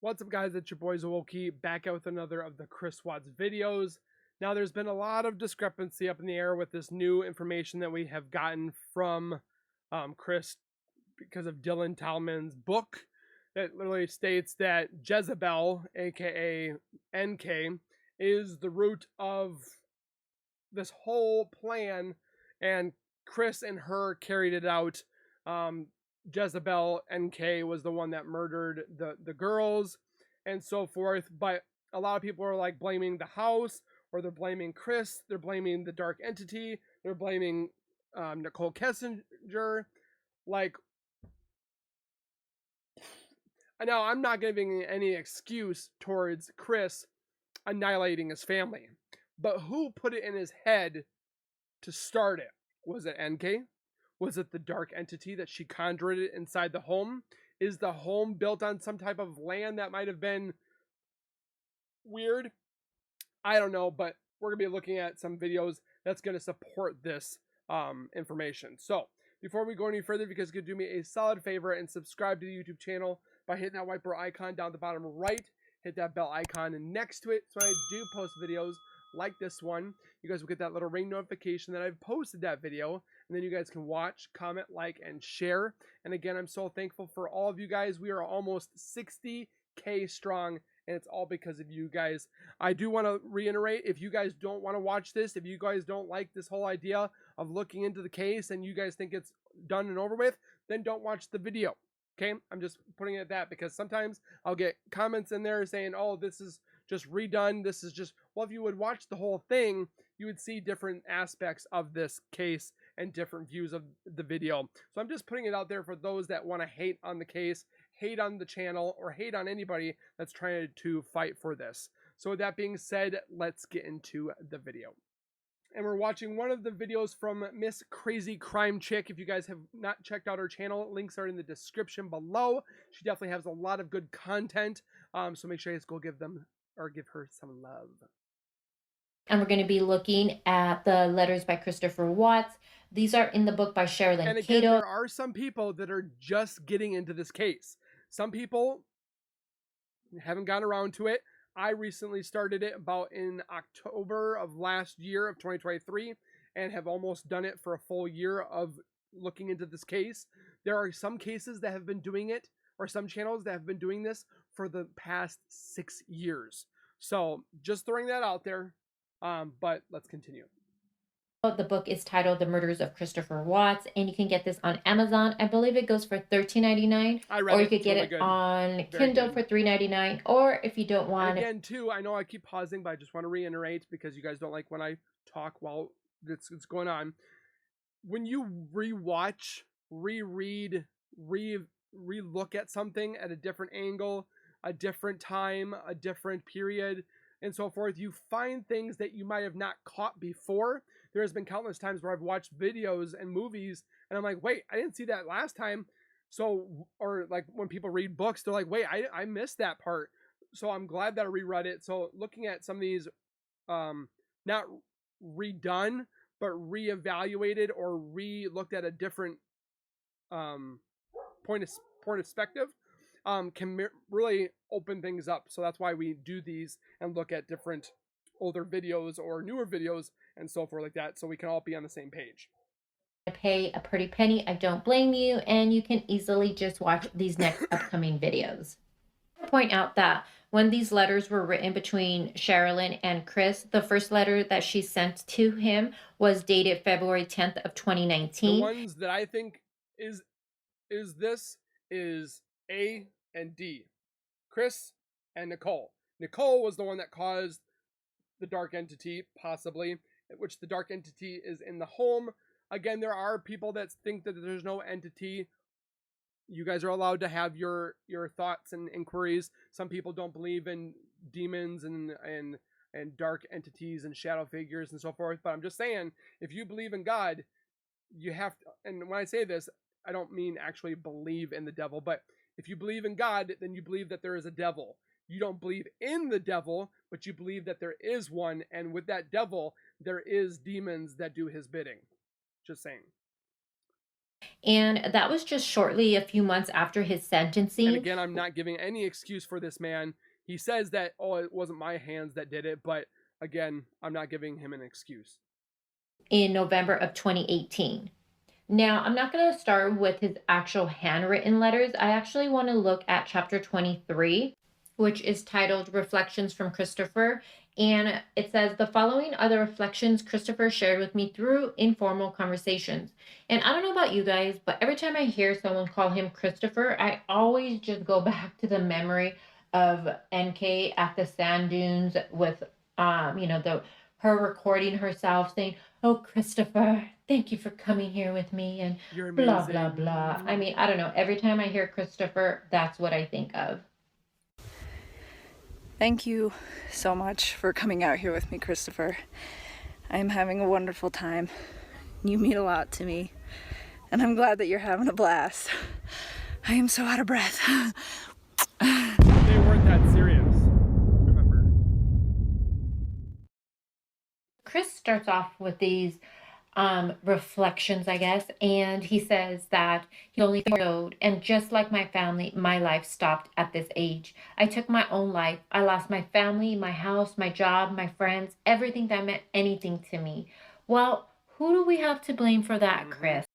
What's up, guys? It's your boy Zwolki back out with another of the Chris Watts videos. Now, there's been a lot of discrepancy up in the air with this new information that we have gotten from Chris because of Dylan Talman's book that literally states that Jezebel, aka NK, is the root of this whole plan, and Chris and her carried it out. Jezebel NK was the one that murdered the girls and so forth. But a lot of people are like blaming the house, or they're blaming Chris, they're blaming the dark entity, they're blaming Nicole Kessinger. Like, now I'm not giving any excuse towards Chris annihilating his family, but who put it in his head to start it? Was it NK? Was it the dark entity that she conjured it inside the home? Is the home built on some type of land that might have been weird? I don't know, but we're going to be looking at some videos that's going to support this information. So before we go any further, because you could do me a solid favor and subscribe to the YouTube channel by hitting that white bar icon down the bottom right. Hit that bell icon next to it so when I do post videos like this one, you guys will get that little ring notification that I've posted that video, and then you guys can watch, comment, like, and share. And again, I'm so thankful for all of you guys. We are almost 60K strong, and it's all because of you guys. I do want to reiterate, if you guys don't want to watch this, if you guys don't like this whole idea of looking into the case and you guys think it's done and over with, then don't watch the video. Okay, I'm just putting it at that, because sometimes I'll get comments in there saying, oh, this is just redone. This is just, well, if you would watch the whole thing, you would see different aspects of this case and different views of the video. So I'm just putting it out there for those that want to hate on the case, hate on the channel, or hate on anybody that's trying to fight for this. So with that being said, let's get into the video. And we're watching one of the videos from Miss Crazy Crime Chick. If you guys have not checked out her channel, links are in the description below. She definitely has a lot of good content. So make sure you guys go give her some love. And we're going to be looking at the letters by Christopher Watts. These are in the book by Sherilyn And again, Cato. there are some people that are just getting into this case. Some people haven't gotten around to it. I recently started it about in October of last year of 2023 and have almost done it for a full year of looking into this case. There are some cases that have been doing it, or some channels that have been doing this for the past 6 years. So just throwing that out there, but let's continue. The book is titled The Murders of Christopher Watts, and you can get this on Amazon. I believe it goes for $13.99. I read or you it. could It's get really it good. on Very Kindle good. for $3.99. Or if you don't And want again, too, I know I keep pausing, but I just want to reiterate, because you guys don't like when I talk while it's going on. When you rewatch, reread, re-look at something at a different angle, a different time, a different period, and so forth, you find things that you might have not caught before. There has been countless times where I've watched videos and movies and I'm like, wait, I didn't see that last time. So, or like when people read books, they're like, wait, I missed that part. So I'm glad that I reread it. So looking at some of these, not redone, but reevaluated or re-looked at a different point of perspective, can really open things up. So that's why we do these and look at different older videos or newer videos and so forth like that, so we can all be on the same page. to pay a pretty penny, I don't blame you, and you can easily just watch these next upcoming videos. Point out that when these letters were written between Sherilyn and Chris, the first letter that she sent to him was dated February 10th of 2019. The ones that I think is this is A and D. Chris and Nicole. Nicole was the one that caused the dark entity, possibly, which the dark entity is in the home. Again, there are people that think that there's no entity. You guys are allowed to have your thoughts and inquiries. Some people don't believe in demons and dark entities and shadow figures and so forth. But I'm just saying, if you believe in God, you have to, and when I say this, I don't mean actually believe in the devil, but if you believe in God, then you believe that there is a devil. You don't believe in the devil, but you believe that there is one, and with that devil, there is demons that do his bidding. Just saying. And that was just shortly a few months after his And sentencing again, I'm not giving any excuse for this man. He says that, oh, it wasn't my hands that did it, but again, I'm not giving him an excuse. in November of 2018. Now, I'm not going to start with his actual handwritten letters. I actually want to look at chapter 23, which is titled Reflections from Christopher. And it says, the following are the reflections Christopher shared with me through informal conversations. And I don't know about you guys, but every time I hear someone call him Christopher, I always just go back to the memory of NK at the sand dunes with, the her recording herself saying, "Oh, Christopher, thank you for coming here with me," and You're blah, blah, blah. I amazing. mean, I don't know. Every time I hear Christopher, that's what I think of. Thank you so much for coming out here with me, Christopher. I'm having a wonderful time. You mean a lot to me, and I'm glad that you're having a blast. I am so out of breath. They weren't that serious, remember? Chris starts off with these reflections, I guess, and he says that he only 4 old, and just like my family, my life stopped at this age. I took my own life. I lost my family, my house, my job, my friends, everything that meant anything to me. Well, who do we have to blame for that, Mm-hmm. Chris?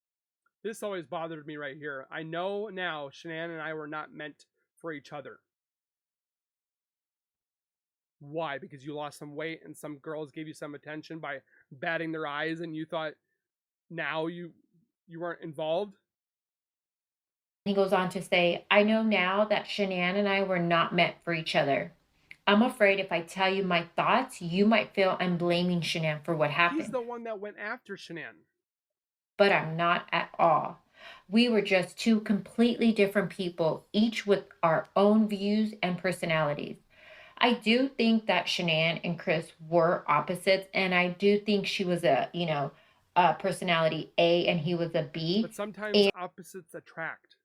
This always bothered me right here. I know now Shanann and I were not meant for each other. Why? Because you lost some weight and some girls gave you some attention by batting their eyes and you thought now you weren't involved? He goes on to say, I know now that Shanann and I were not meant for each other. I'm afraid if I tell you my thoughts, you might feel I'm blaming Shanann for what He's happened. the one that went after Shanann. But I'm not at all. We were just two completely different people, each with our own views and personalities. I do think that Shanann and Chris were opposites, and I do think she was a personality A and he was a B. But sometimes opposites attract.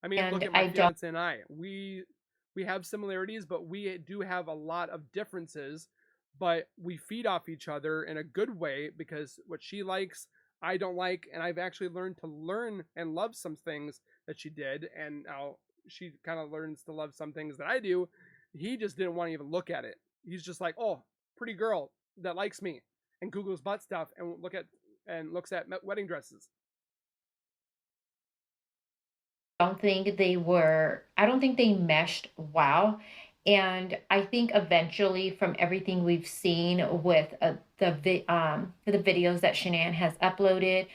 I mean, look And at my I don't fiance and I. We have similarities, but we do have a lot of differences. But we feed off each other in a good way because what she likes, I don't like, and I've actually learned to learn and love some things that she did, and now she kind of learns to love some things that I do. He just didn't want to even look at it. He's just like, oh, pretty girl that likes me, and Google's butt stuff, and looks at wedding dresses. don't think they were I don't think they meshed well. And I think eventually from everything we've seen with the videos that Shanann has uploaded,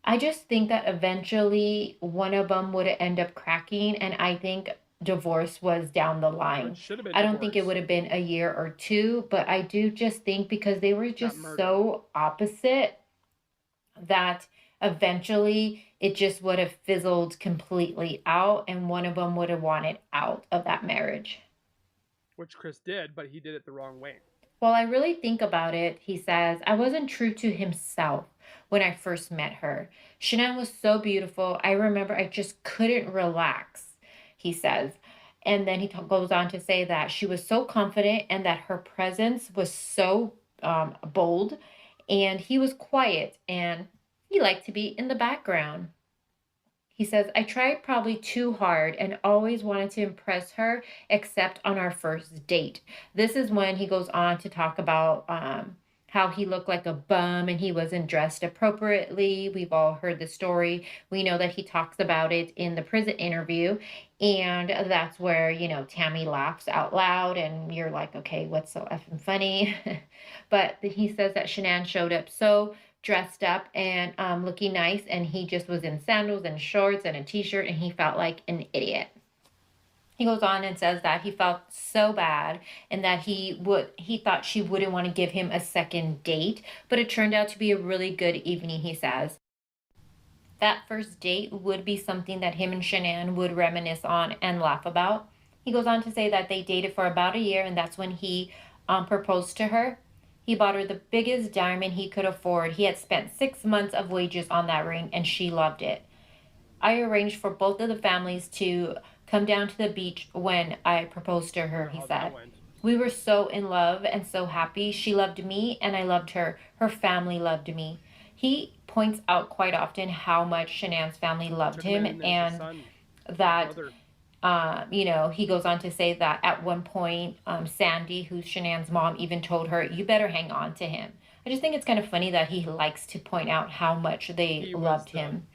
I just think that eventually one of them would end up cracking, and I think divorce was down the Or it line. should have been I don't think it divorce, would have been a year or two, but I do just think because they were not just murder. so opposite that eventually it just would have fizzled completely out, and one of them would have wanted out of that marriage. Which Chris did, but he did it the wrong way. Well, I really think about it, he says, I wasn't true to himself when I first met her. Shanann was so beautiful. I remember I just couldn't relax, he says. And then he goes on to say that she was so confident and that her presence was so bold, and he was quiet and he liked to be in the background. He says, I tried probably too hard and always wanted to impress her, except on our first date. This is when he goes on to talk about how he looked like a bum and he wasn't dressed appropriately. We've all heard the story. We know that he talks about it in the prison interview. And that's where, Tammy laughs out loud and you're like, okay, what's so effing funny? But he says that Shanann showed up so dressed up and looking nice, and he just was in sandals and shorts and a t-shirt, and he felt like an idiot. He goes on and says that he felt so bad and that he thought she wouldn't want to give him a second date, but it turned out to be a really good evening, he says. That first date would be something that him and Shanann would reminisce on and laugh about. He goes on to say that they dated for about a year, and that's when he proposed to her. He bought her the biggest diamond he could afford. He had spent 6 months of wages on that ring, and she loved it. I arranged for both of the families to come down to the beach when I proposed to her, Wonder he how that said. went. We were so in love and so happy. She loved me and I loved her. Her family loved me. He points out quite often how much Shanann's family loved Took him him, in as a and son, a that brother. he goes on to say that at one point, Sandy, who's Shanann's mom, even told her, "You better hang on to him." I just think it's kind of funny that he likes to point out how much they He was loved the, him.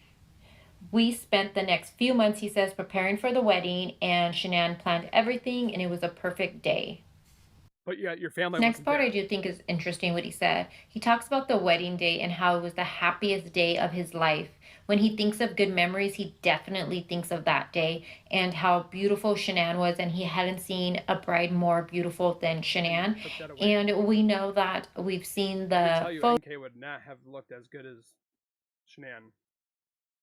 We spent the next few months, he says, preparing for the wedding, and Shanann planned everything, and it was a perfect day. but yeah, your family Next wasn't part I there. do think is interesting what he said. He talks about the wedding day and how it was the happiest day of his life. When he thinks of good memories, he definitely thinks of that day and how beautiful Shanann was, and he hadn't seen a bride more beautiful than And you Shanann. took that away. And we know that we've seen Let me the tell you, NK would not have looked as good as Shanann.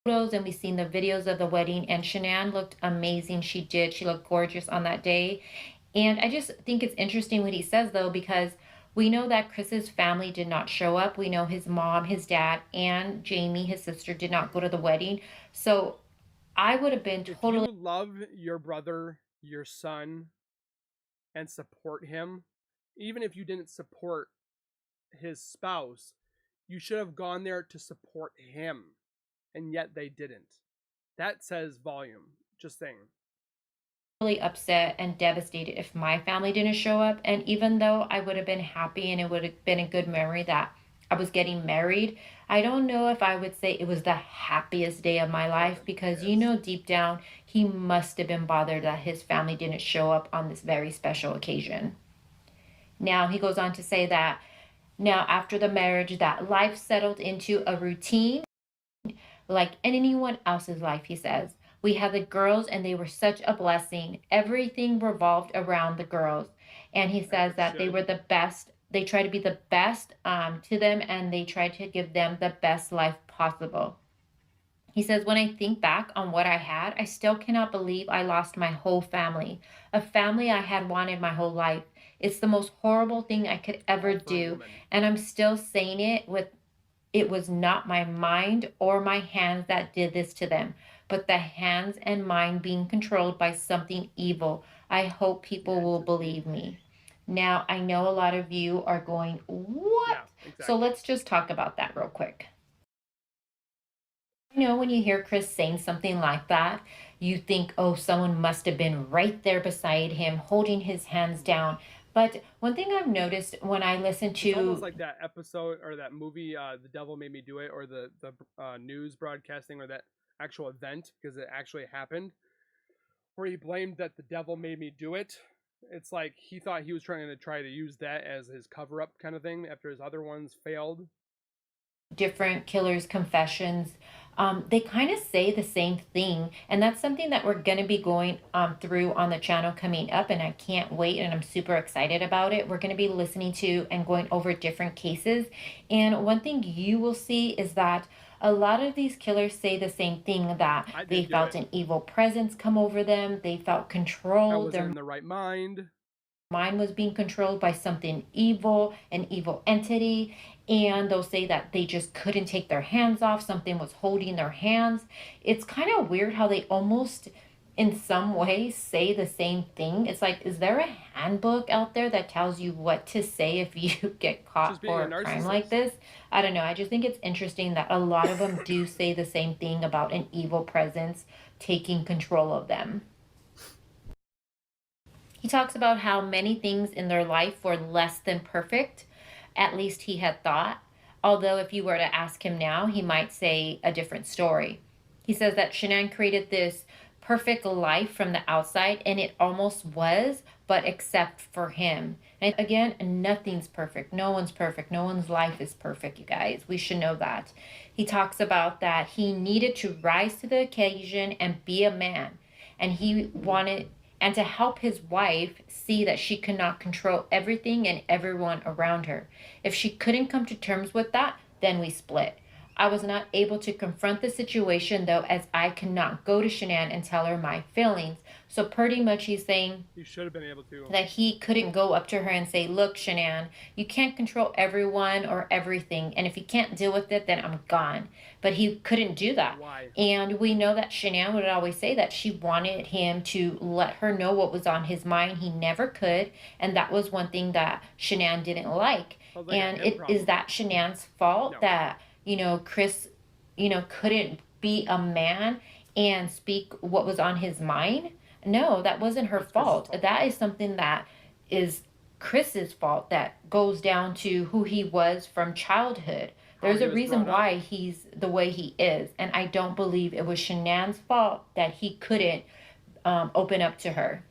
photos and we've seen the videos of the wedding, and Shanann looked amazing. She did. She looked gorgeous on that day. And I just think it's interesting what he says, though, because we know that Chris's family did not show up. We know his mom, his dad, and Jamie, his sister, did not go to the wedding. So I would have been If totally you love your brother, your son, and support him, even if you didn't support his spouse, you should have gone there to support him, and yet they didn't. That says volume. Just saying. really upset and devastated if my family didn't show up. And even though I would have been happy and it would have been a good memory that I was getting married, I don't know if I would say it was the happiest day of my It life, wasn't. because Yes. deep down, he must have been bothered that his family didn't show up on this very special occasion. Now, he goes on to say that now, after the marriage, that life settled into a routine like anyone else's life, he says. We had the girls, and they were such a blessing. Everything revolved around the girls. And he As says it that they should. were the best. They try to be the best to them, and they try to give them the best life possible. He says, when I think back on what I had, I still cannot believe I lost my whole family, a family I had wanted my whole life. It's the most horrible thing I could ever All for a do. woman. And I'm still saying it with, it was not my mind or my hands that did this to them, but the hands and mind being controlled by something evil. I hope people Yeah, will entity. believe me. Now, I know a lot of you are going, what? Yeah, So exactly. let's just talk about that real quick. You know, when you hear Chris saying something like that, you think, oh, someone must have been right there beside him, holding his hands down. But one thing I've noticed when I listen It's almost to like that episode or that movie, "The Devil Made Me Do It," or the news broadcasting or that actual event because it actually happened, where he blamed that the devil made me do it. It's like he thought he was try to use that as his cover up kind of thing after his other ones failed. different killers' confessions, they kind of say the same thing. And that's something that we're going to be going through on the channel coming up. And I can't wait. And I'm super excited about it. We're going to be listening to and going over different cases. And one thing you will see is that a lot of these killers say the same thing, that I they did do felt it. an evil presence come over them, they felt I controlled, wasn't their in the right mind. mind was being controlled by something evil, an evil entity. And they'll say that they just couldn't take their hands off, something was holding their hands. It's kind of weird how they almost in some ways say the same thing. It's like, is there a handbook out there that tells you what to say if you get Just caught being for a a crime like narcissist. this? I don't know, I just think it's interesting that a lot of them do say the same thing about an evil presence taking control of them. He talks about how many things in their life were less than perfect, at least he had thought. Although, if you were to ask him now, he might say a different story. He says that Shanann created this perfect life from the outside, and it almost was, but except for him. And again, nothing's perfect. No one's perfect. No one's life is perfect, you guys. We should know that. He talks about that he needed to rise to the occasion and be a man. And he wanted and to help his wife see that she could not control everything and everyone around her. If she couldn't come to terms with that, then we split. I was not able to confront the situation, though, as I could not go to Shanann and tell her my feelings. So pretty much he's saying You should have been able to. that he couldn't go up to her and say, look, Shanann, you can't control everyone or everything. And if you can't deal with it, then I'm gone. But he couldn't do that. Why? And we know that Shanann would always say that she wanted him to let her know what was on his mind. He never could. And that was one thing that Shanann didn't like. Sounds like a And him is problem. that Shanann's fault No. that Chris, couldn't be a man and speak what was on his mind. No, that wasn't her That's Chris's fault. fault. That is something that is Chris's fault, that goes down to who he was from childhood. How There's he a was reason brought up. why he's the way he is. And I don't believe it was Shanann's fault that he couldn't open up to her.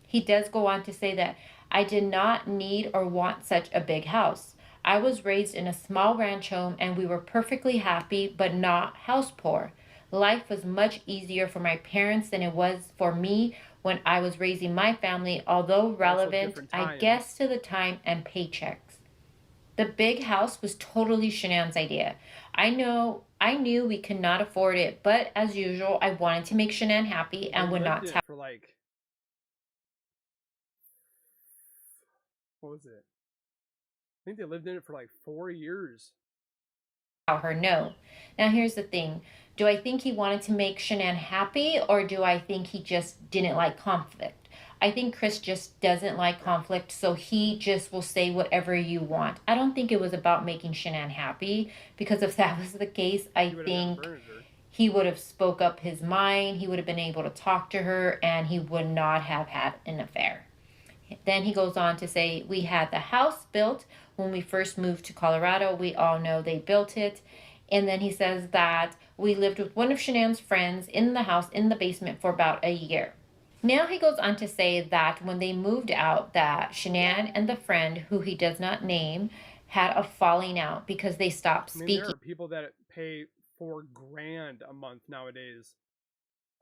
He does go on to say that I did not need or want such a big house. I was raised in a small ranch home and we were perfectly happy, but not house poor. Life was much easier for my parents than it was for me when I was raising my family, although Also relevant, different I times. guess, to the time and paychecks. The big house was totally Shanann's idea. I knew we could not afford it, but as usual, I wanted to make Shanann happy They and would lived not in tell it for like, what was it? I think they lived in it for like 4 years. her no. Now, here's the thing. Do I think he wanted to make Shanann happy, or do I think he just didn't like conflict? I think Chris just doesn't like conflict, so he just will say whatever you want. I don't think it was about making Shanann happy, because if that was the case, I He would have never think burned her. he would have spoke up his mind, he would have been able to talk to her, and he would not have had an affair. Then he goes on to say, we had the house built when we first moved to Colorado. We all know they built it. And then he says that we lived with one of Shanann's friends in the house in the basement for about a year. Now he goes on to say that when they moved out, that Shanann and the friend, who he does not name, had a falling out because they stopped I mean, there speaking. are people that pay 4 grand a month nowadays,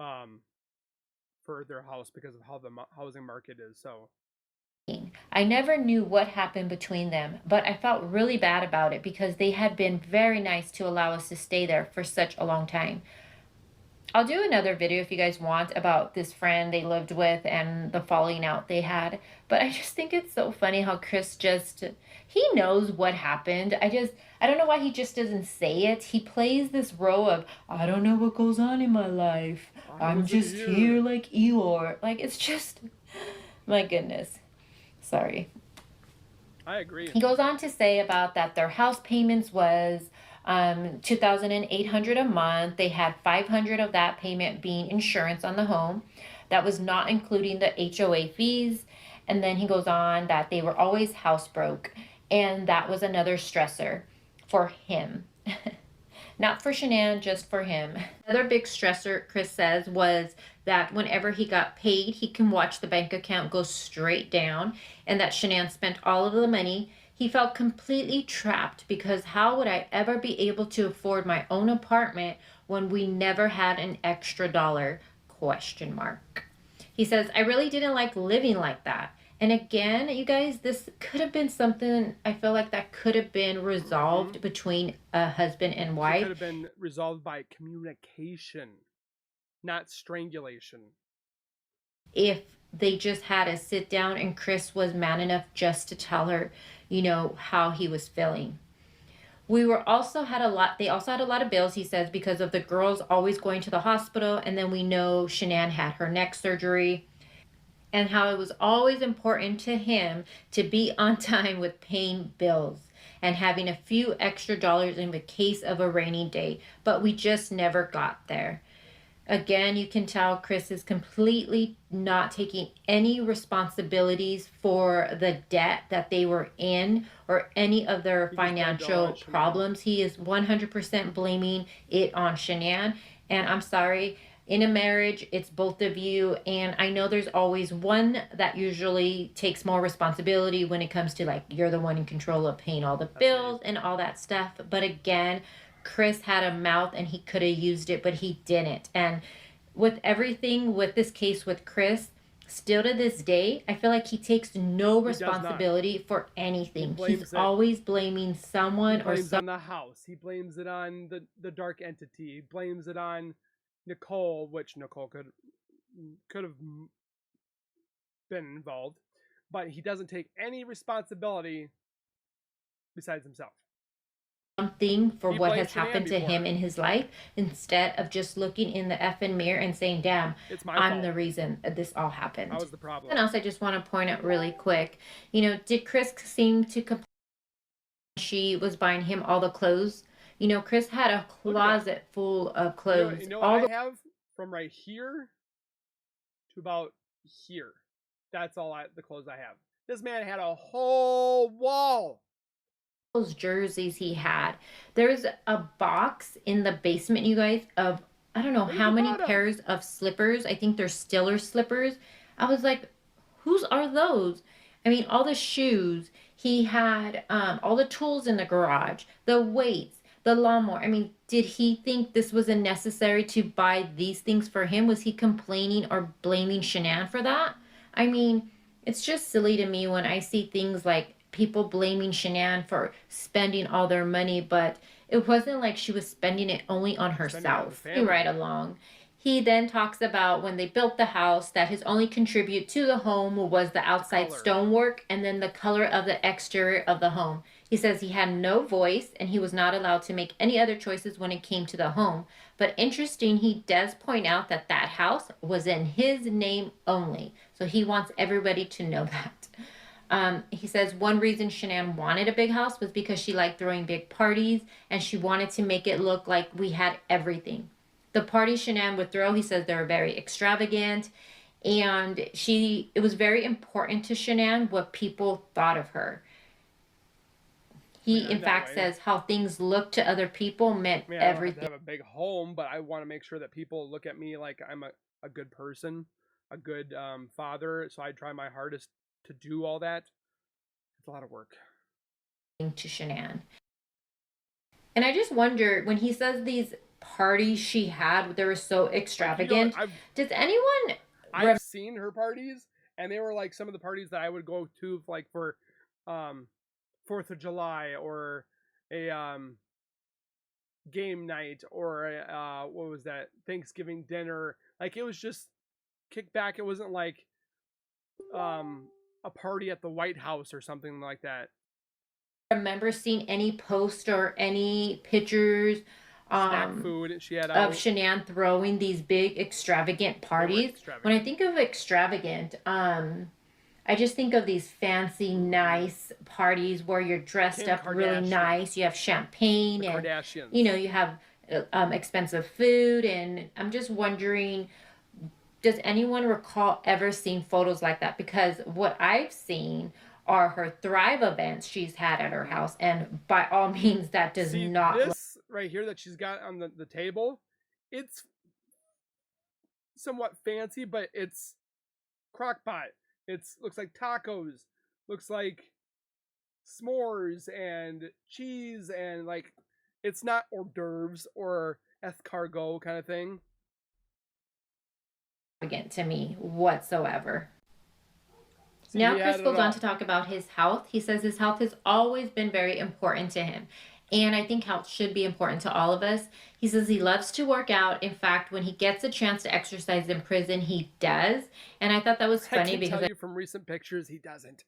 um, for their house because of how the housing market is. So I never knew what happened between them, but I felt really bad about it because they had been very nice to allow us to stay there for such a long time. I'll do another video if you guys want about this friend they lived with and the falling out they had. But I just think it's so funny how Chris just, he knows what happened. I don't know why he just doesn't say it. He plays this role of, I don't know what goes on in my life. I I'm wasn't just here here. like Eeyore. Like, it's just, my goodness. Sorry. I agree. He goes on to say about that their house payments was 2,800 a month. They had 500 of that payment being insurance on the home. That was not including the HOA fees. And then he goes on that they were always house broke, and that was another stressor for him. Not for Shanann, just for him. Another big stressor, Chris says, was that whenever he got paid, he can watch the bank account go straight down, and that Shanann spent all of the money. He felt completely trapped because how would I ever be able to afford my own apartment when we never had an extra dollar? Question mark. He says, I really didn't like living like that. And again, you guys, this could have been something I feel like that could have been Hmm. resolved between a husband and It could wife have been resolved by communication, not strangulation. if they just had a sit down and Chris was man enough just to tell her, how he was feeling. We were also had a lot They also had a lot of bills, he says, because of the girls always going to the hospital, and then we know Shanann had her neck surgery, and how it was always important to him to be on time with paying bills and having a few extra dollars in the case of a rainy day, but we just never got there. Again, you can tell Chris is completely not taking any responsibilities for the debt that they were in or any of their He just blamed it all on financial Shanann. problems. He is 100% blaming it on Shanann. And I'm sorry, in a marriage, it's both of you. And I know there's always one that usually takes more responsibility when it comes to, like, you're the one in control of paying all the That's me. bills and all that stuff. But again, Chris had a mouth and he could have used it, but he didn't. And with everything with this case with Chris, still to this day, I feel like he takes no He does not. responsibility for He anything. He's blames it. always blaming He someone or blames something. on the house. He blames it on the dark entity. He blames it on Nicole, which Nicole could have been involved, but he doesn't take any responsibility besides himself. For He what blamed has Shanann happened to him before. in his life instead of just looking in the effing mirror and saying, damn, It's my I'm fault. the reason this all I happened. was the problem. Something else I just want to point out really quick. Did Chris seem to complain she was buying him all the clothes? You know, Chris had a Look at that. closet full of You clothes. know what All I the have from right here to about here. That's all the clothes I have. This man had a whole wall. those jerseys he had. There's a box in the basement, you guys, of I don't know Look at how the many bottom. pairs of slippers. I think they're Stiller slippers. I was like, whose are those? I mean, all the shoes. He had all the tools in the garage, the weights, the lawnmower. I mean, did he think this was unnecessary to buy these things for him? Was he complaining or blaming Shanann for that? I mean, it's just silly to me when I see things like people blaming Shanann for spending all their money, but it wasn't like she was spending it only on Spending it on the herself. family. Right along. He then talks about when they built the house that his only contribute to the home was the outside color. stonework and then the color of the exterior of the home. He says he had no voice and he was not allowed to make any other choices when it came to the home. But interesting, he does point out that that house was in his name only. So he wants everybody to know that. He says one reason Shanann wanted a big house was because she liked throwing big parties and she wanted to make it look like we had everything. The parties Shanann would throw, he says they were very extravagant, and it was very important to Shanann what people thought of her. He, Yeah, in fact, says how things look to other people meant I mean, I don't have to everything. have a big home, but I want to make sure that people look at me like I'm a good person, a good father. So I try my hardest to do all that. It's a lot of work. To Shanann. And I just wonder when he says these parties she had, they were so extravagant. Does anyone? I've seen her parties, and they were like some of the parties that I would go to, like for 4th of July or a game night or a, what was that, Thanksgiving dinner. Like it was just kickback. It wasn't like a party at the White House or something like that. Remember seeing any post or any pictures Snack food she had of out. Shanann throwing these big extravagant parties. When I think of extravagant, I just think of these fancy, nice parties where you're dressed Kim up really Kardashian. nice. You have champagne The and Kardashians. you know you have expensive food, and I'm just wondering, does anyone recall ever seeing photos like that? Because what I've seen are her Thrive events she's had at her house, and by all means, that does See, not. This right here that she's got on the table, it's somewhat fancy, but it's crock pot. It's looks like tacos, looks like s'mores and cheese, and like it's not hors d'oeuvres or escargot kind of thing. To me whatsoever. See, now Chris goes on to talk about his health. He says his health has always been very important to him. And I think health should be important to all of us. He says he loves to work out. In fact, when he gets a chance to exercise in prison, he does. And I thought that was funny I can because tell you from recent pictures, he doesn't.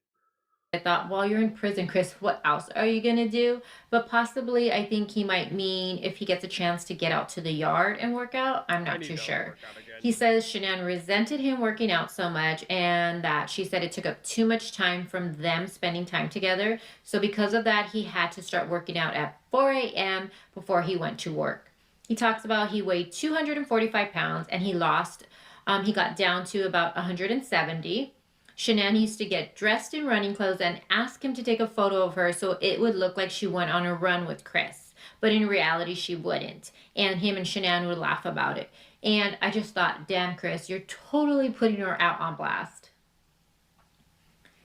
I thought, while you're in prison, Chris, what else are you going to do? But possibly, I think he might mean if he gets a chance to get out to the yard and work out. I'm not too sure. He says Shanann resented him working out so much and that she said it took up too much time from them spending time together. So because of that, he had to start working out at 4 a.m. before he went to work. He talks about he weighed 245 pounds and he got down to about 170. Shanann used to get dressed in running clothes and ask him to take a photo of her so it would look like she went on a run with Chris. But in reality, she wouldn't. And him and Shanann would laugh about it. And I just thought, damn, Chris, you're totally putting her out on blast.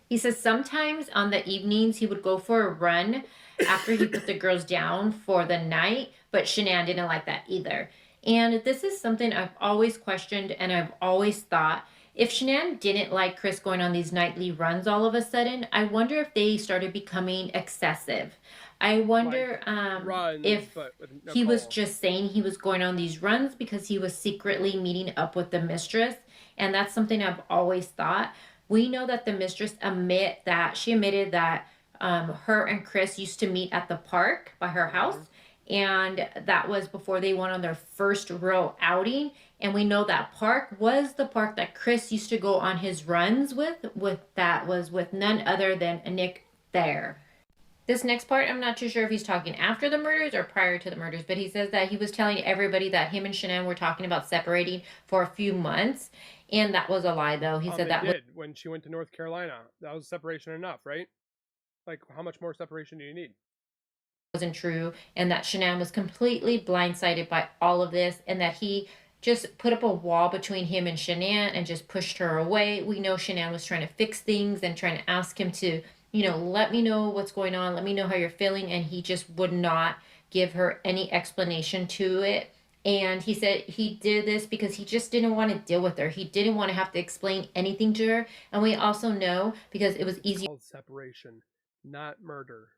He says sometimes on the evenings he would go for a run after he put the girls down for the night, but Shanann didn't like that either. And this is something I've always questioned and I've always thought, if Shanann didn't like Chris going on these nightly runs all of a sudden, I wonder if they started becoming excessive. I wonder if he was just saying he was going on these runs because he was secretly meeting up with the mistress. And that's something I've always thought. We know that the mistress admitted that her and Chris used to meet at the park by her house. And that was before they went on their first real outing. And we know that park was the park that Chris used to go on his runs with that was with none other than Nick there. This next part, I'm not too sure if he's talking after the murders or prior to the murders, but he says that he was telling everybody that him and Shanann were talking about separating for a few months. And that was a lie, though. He said It that did when she went to North Carolina. That was separation enough, right? Like, how much more separation do you need? wasn't true, and that Shanann was completely blindsided by all of this, and that he just put up a wall between him and Shanann and just pushed her away. We know Shanann was trying to fix things and trying to ask him to, let me know what's going on, let me know how you're feeling, and he just would not give her any explanation to it. And he said he did this because he just didn't want to deal with her. He didn't want to have to explain anything to her. And we also know because it was easier Called separation, not murder.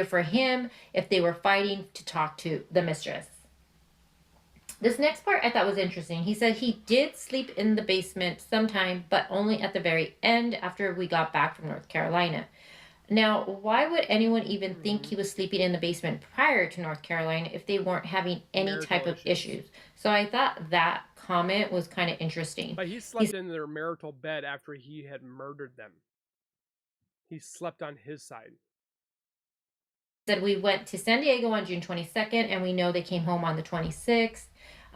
for him if they were fighting to talk to the mistress. This next part I thought was interesting. He said he did sleep in the basement sometime, but only at the very end after we got back from North Carolina. Now, why would anyone even think he was sleeping in the basement prior to North Carolina if they weren't having any Marital type of issues? So I thought that comment was kind of interesting. But he slept in their marital bed after he had murdered them. He slept on his side. Said we went to San Diego on June 22nd, and we know they came home on the 26th.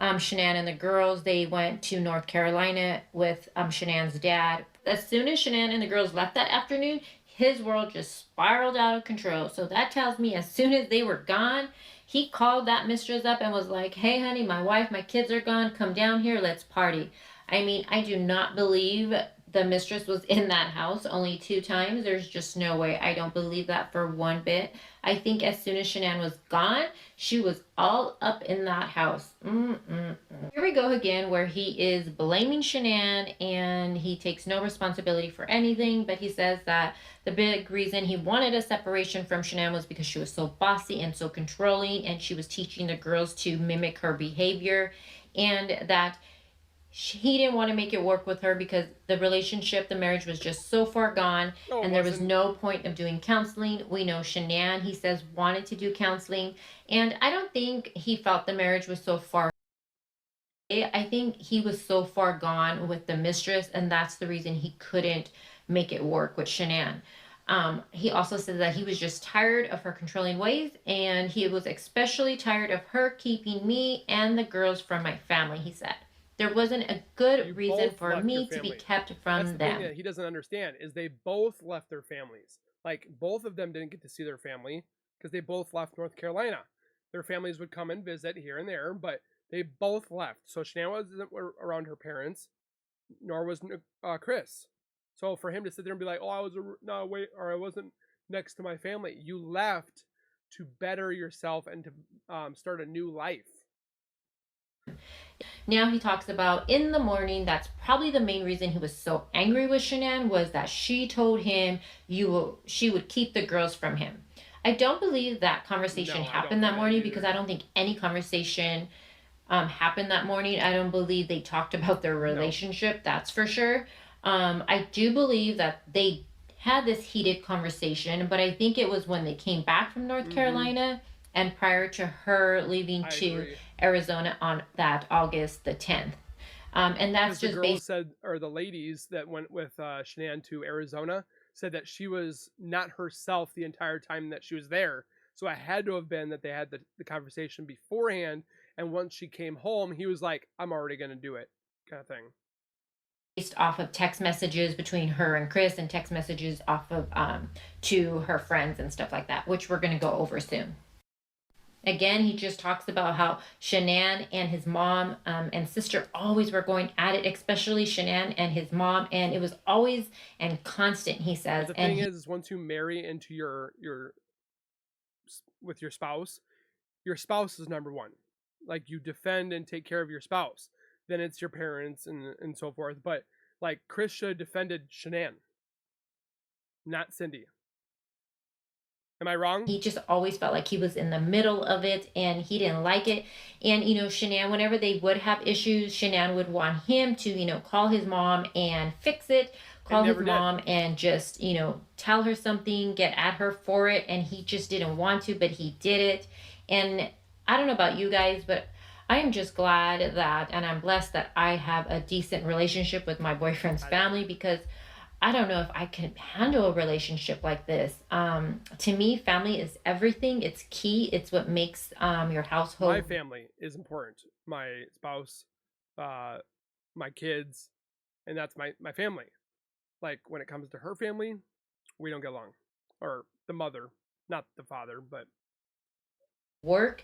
Shanann and the girls, they went to North Carolina with Shanann's dad. As soon as Shanann and the girls left that afternoon, his world just spiraled out of control. So that tells me as soon as they were gone, he called that mistress up and was like, hey, honey, my wife, my kids are gone. Come down here. Let's party. I mean, I do not believe the mistress was in that house only 2 times. There's just no way. I don't believe that for one bit. I think as soon as Shanann was gone, she was all up in that house. Here we go again, where he is blaming Shanann and he takes no responsibility for anything, but he says that the big reason he wanted a separation from Shanann was because she was so bossy and so controlling, and she was teaching the girls to mimic her behavior, and that he didn't want to make it work with her because the relationship, the marriage was just so far gone, and there was no point of doing counseling. We know Shanann, he says, wanted to do counseling, and I don't think he felt the marriage was so far. I think he was so far gone with the mistress, and that's the reason he couldn't make it work with Shanann. He also said that he was just tired of her controlling ways, and he was especially tired of her keeping me and the girls from my family, he said. There wasn't a good reason for me to be kept from That's the them. thing that he doesn't understand is they both left their families. Like, both of them didn't get to see their family because they both left North Carolina. Their families would come and visit here and there, but they both left. So Shanann wasn't around her parents, nor was Chris. So for him to sit there and be like, "Oh, I was no wait," or "I wasn't next to my family," you left to better yourself and to start a new life. Now he talks about in the morning, that's probably the main reason he was so angry with Shanann, was that she told him she would keep the girls from him. I don't believe that conversation happened that morning because I don't think any conversation happened that morning. I don't believe they talked about their relationship, that's for sure. I do believe that they had this heated conversation, but I think it was when they came back from North Carolina and prior to her leaving to Arizona on that August the 10th. And that's just the girls said, or the ladies that went with Shanann to Arizona said that she was not herself the entire time that she was there. So it had to have been that they had the conversation beforehand. And once she came home, he was like, I'm already going to do it, kind of thing. Based off of text messages between her and Chris, and text messages off of to her friends and stuff like that, which we're going to go over soon. Again, he just talks about how Shanann and his mom and sister always were going at it, especially Shanann and his mom, and it was always and constant, he says. The thing is once you marry into your with your spouse is number one. Like, you defend and take care of your spouse. Then it's your parents and so forth. But like, Chris should have defended Shanann, not Cindy. Am I wrong? He just always felt like he was in the middle of it and he didn't like it. And, Shanann, whenever they would have issues, Shanann would want him to, call his mom and fix it, call his mom and just, tell her something, get at her for it. And he just didn't want to, but he did it. And I don't know about you guys, but I am just glad that, and I'm blessed that I have a decent relationship with my boyfriend's family, because I don't know if I can handle a relationship like this. To me, family is everything. It's key. It's what makes your My household family is important. My spouse, uh, my kids, and that's my family. Like when it comes to her family, we don't get along, or the mother, not the father, but work.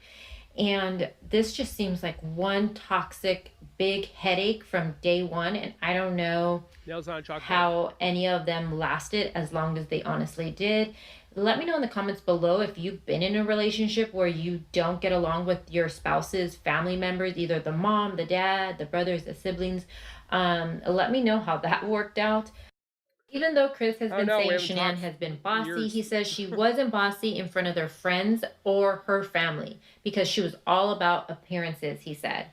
And this just seems like one toxic big headache from day one. And I don't know nails on a chalkboard. how any of them lasted as long as they honestly did. Let me know in the comments below if you've been in a relationship where you don't get along with your spouse's family members, either the mom, the dad, the brothers, the siblings. Let me know how that worked out. Even though Chris has I don't been know. We saying haven't Shanann talked has been in bossy, he years. says she wasn't bossy in front of their friends or her family because she was all about appearances, he said.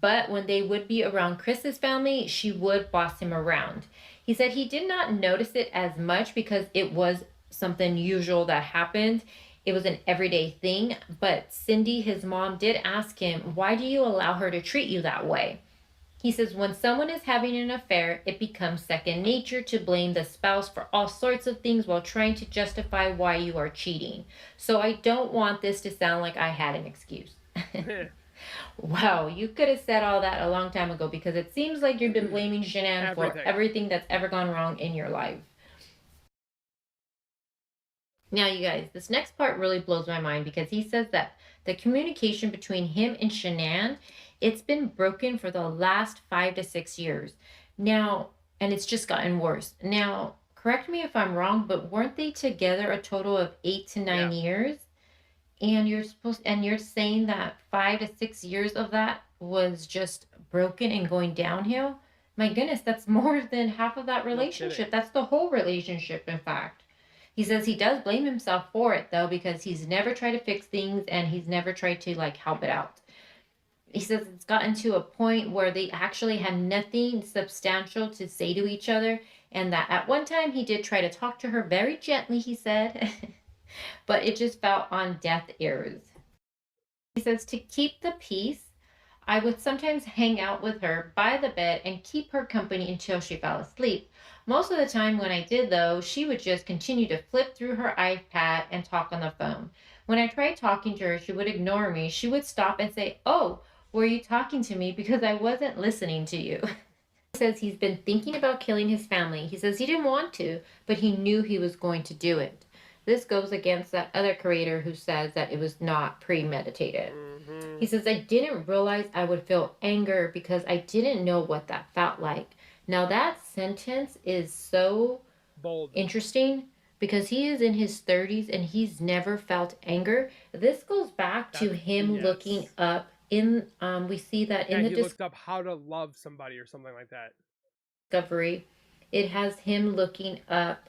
But when they would be around Chris's family, she would boss him around. He said he did not notice it as much because it was something usual that happened. It was an everyday thing. But Cindy, his mom, did ask him, "Why do you allow her to treat you that way?" He says, when someone is having an affair, it becomes second nature to blame the spouse for all sorts of things while trying to justify why you are cheating. So I don't want this to sound like I had an excuse. Wow, you could have said all that a long time ago because it seems like you've been blaming Shanann for Everything. everything that's ever gone wrong in your life. Now, you guys, this next part really blows my mind because he says that the communication between him and Shanann, it's been broken for the last 5 to 6 years. Now, and it's just gotten worse. Now, correct me if I'm wrong, but weren't they together a total of 8 to 9 Yeah. years? And you're saying that 5 to 6 years of that was just broken and going downhill? My goodness, that's more than half of that No kidding. relationship. That's the whole relationship, in fact. He says he does blame himself for it though, because he's never tried to fix things and he's never tried to like help it out. He says it's gotten to a point where they actually had nothing substantial to say to each other, and that at one time he did try to talk to her very gently, he said, but it just fell on deaf ears. He says to keep the peace, I would sometimes hang out with her by the bed and keep her company until she fell asleep. Most of the time, when I did, though, she would just continue to flip through her iPad and talk on the phone. When I tried talking to her, she would ignore me. She would stop and say, "Oh, were you talking to me? Because I wasn't listening to you." He says he's been thinking about killing his family. He says he didn't want to, but he knew he was going to do it. This goes against that other creator who says that it was not premeditated. Mm-hmm. He says, I didn't realize I would feel anger because I didn't know what that felt like. Now, that sentence is so Bold. interesting because he is in his 30s and he's never felt anger. This goes back to That's him BS. looking up in, we see that Yeah, in the he looked up how to love somebody or something like that. discovery, it has him looking up,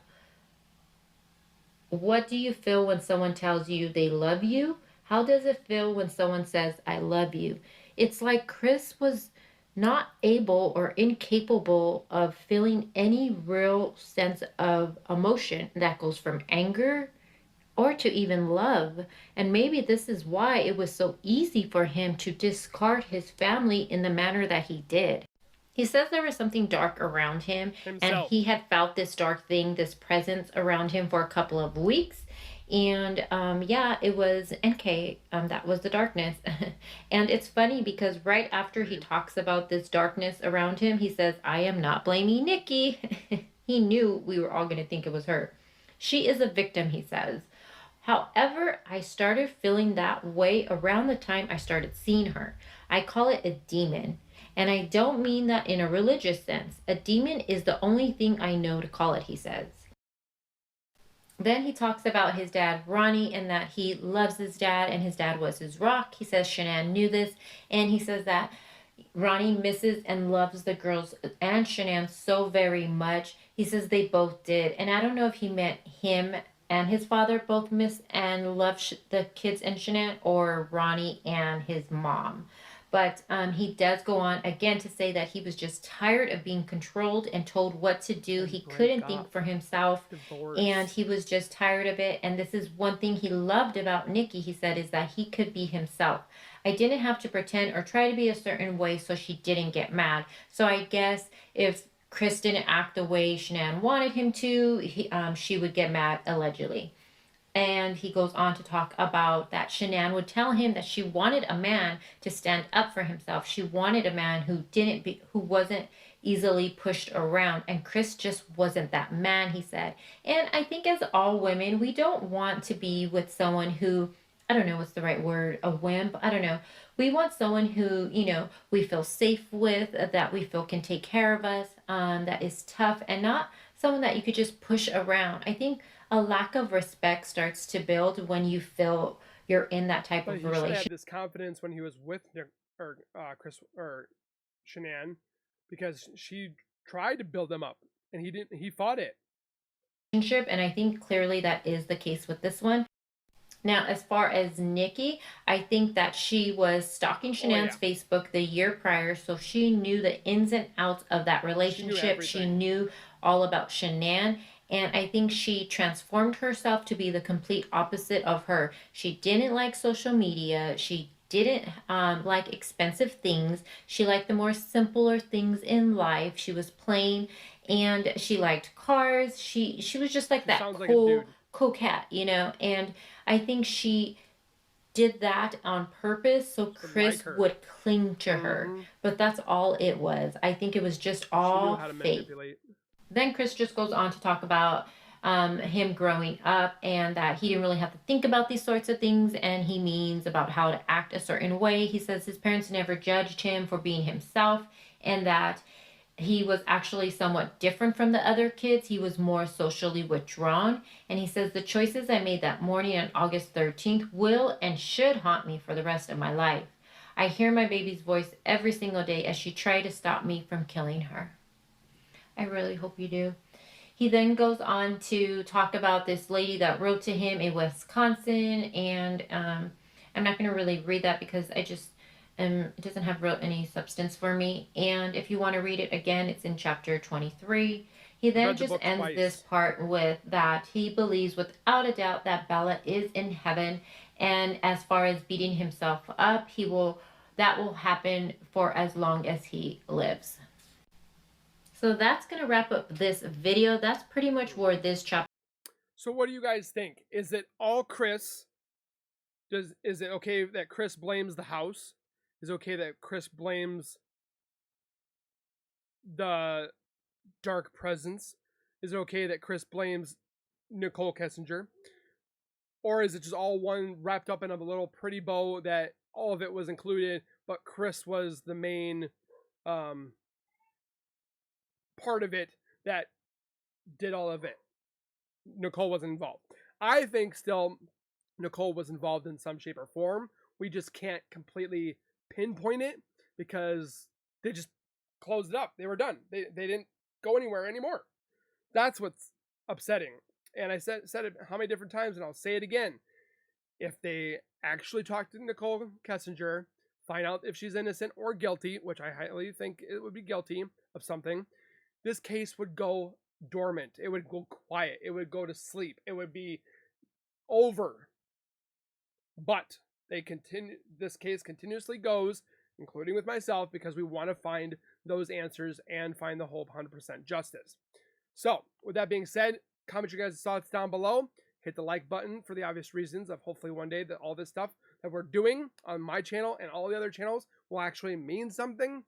what do you feel when someone tells you they love you? How does it feel when someone says, I love you? It's like Chris was not able or incapable of feeling any real sense of emotion that goes from anger or to even love. And maybe this is why it was so easy for him to discard his family in the manner that he did. He says there was something dark around him, and Himself. he had felt this dark thing, this presence around him for a couple of weeks. And yeah, it was NK. That was the darkness. And it's funny because right after he talks about this darkness around him, he says, I am not blaming Nikki. He knew we were all going to think it was her. She is a victim, he says. However, I started feeling that way around the time I started seeing her. I call it a demon. And I don't mean that in a religious sense. A demon is the only thing I know to call it, he says. Then he talks about his dad, Ronnie, and that he loves his dad and his dad was his rock. He says Shanann knew this. And he says that Ronnie misses and loves the girls and Shanann so very much. He says they both did. And I don't know if he meant him and his father both miss and love the kids and Shanann, or Ronnie and his mom. But he does go on again to say that he was just tired of being controlled and told what to do. And He break couldn't up. think for himself, Divorce. and he was just tired of it. And this is one thing he loved about Nikki, he said, is that he could be himself. I didn't have to pretend or try to be a certain way so she didn't get mad. So I guess if Chris didn't act the way Shanann wanted him to, she would get mad, allegedly. And he goes on to talk about that Shanann would tell him that she wanted a man to stand up for himself. She wanted a man who wasn't easily pushed around. And Chris just wasn't that man, he said. And I think as all women, we don't want to be with someone who, I don't know what's the right word, a wimp. I don't know. We want someone who, we feel safe with, that we feel can take care of us, that is tough, and not someone that you could just push around. I think a lack of respect starts to build when you feel you're in that type But of he should have relationship. had this confidence when he was with Chris or Shanann, because she tried to build him up and he didn't. He fought it. And I think clearly that is the case with this one. Now, as far as Nikki, I think that she was stalking Oh yeah, Shanann's Facebook the year prior, so she knew the ins and outs of that she knew relationship. She everything. knew all about Shanann, and I think she transformed herself to be the complete opposite of her. She didn't like social media. She didn't like expensive things. She liked the more simpler things in life. She was plain, and she liked cars. She was just like She that sounds like a dude. coquette, and I think she did that on purpose so Should like Chris her. would cling to her. Mm-hmm. But that's all it was. I think it was just She knew all how to fake. manipulate. Then Chris just goes on to talk about him growing up and that he didn't really have to think about these sorts of things, and he means about how to act a certain way. He says his parents never judged him for being himself, and that he was actually somewhat different from the other kids. He was more socially withdrawn. And he says, the choices I made that morning on August 13th will and should haunt me for the rest of my life. I hear my baby's voice every single day as she tried to stop me from killing her. I really hope you do. He then goes on to talk about this lady that wrote to him in Wisconsin, and I'm not going to really read that because it doesn't have real any substance for me. And if you want to read it again, it's in chapter 23. He I've then read the just book ends this twice. part with that he believes without a doubt that Bella is in heaven, and as far as beating himself up, that will happen for as long as he lives. So that's going to wrap up this video. That's pretty much where this chapter. So what do you guys think? Is it all Chris? Is it okay that Chris blames the house? Is it okay that Chris blames the dark presence? Is it okay that Chris blames Nicole Kessinger? Or is it just all one wrapped up in a little pretty bow that all of it was included, but Chris was the main um, part of it that did all of it? Nicole wasn't involved. I think still Nicole was involved in some shape or form. We just can't completely pinpoint it because they just closed it up. They were done. They didn't go anywhere anymore. That's what's upsetting. And I said it how many different times, and I'll say it again. If they actually talk to Nicole Kessinger, find out if she's innocent or guilty, which I highly think it would be guilty of something, this case would go dormant. It would go quiet. It would go to sleep. It would be over. But they continue. This case continuously goes, including with myself, because we want to find those answers and find the whole 100% justice. So, with that being said, comment your guys' thoughts down below. Hit the like button for the obvious reasons of hopefully one day that all this stuff that we're doing on my channel and all the other channels will actually mean something.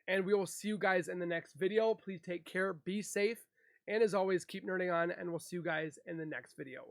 And we will see you guys in the next video. Please take care, be safe, and as always, keep nerding on, and we'll see you guys in the next video.